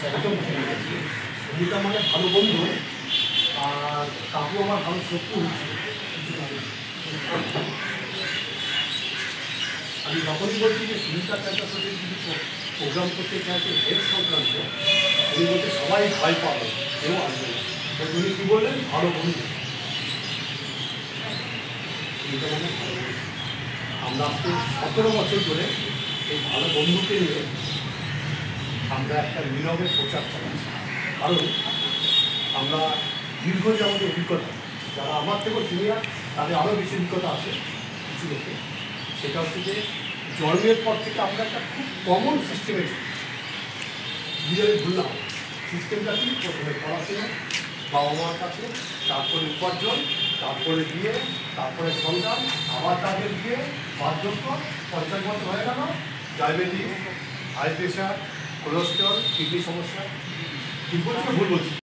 একদম ভেঙে গেছে। সুমিতা মানে ভালো বন্ধু, আর কাকু আমার ভালো শত্রু হচ্ছে। আমি যখনই বলছি যে সুমিতা ক্যাম্পাসে কিছু প্রোগ্রাম করতে চাইছে হেলথ সংক্রান্ত, উনি বলতে সবাই ভয় পাবে, কেউ আসবে না। তো উনি কী বললেন, ভালো বন্ধু। সুমিতা মানে ভালো বন্ধু। আমরা আজকে 17 বছর ধরে এই ভালো বন্ধুকে নিয়ে আমরা একটা নীরবের প্রচার চালাচ্ছি। কারণ আমরা দীর্ঘ যে আমাদের অভিজ্ঞতা, যারা আমার থেকেও সিনিয়র তাদের আরও বেশি অভিজ্ঞতা আছে কিছু লোকে, সেটা হচ্ছে যে জন্মের পর থেকে আমরা একটা খুব কমন সিস্টেমে নিজেদের ভুললাম। সিস্টেমটা কি? প্রথমে পড়াশোনা, বাবা মার কাছে, তারপরে উপার্জন, তারপরে বিয়ে, তারপরে সন্তান, আবার তাদের বিয়ে, বার্ধক্য, 50 বছর হয়ে গেল, diabetes, high pressure, cholesterol, kidney সমস্যা। ঠিক বলছি না ভুল বলছি?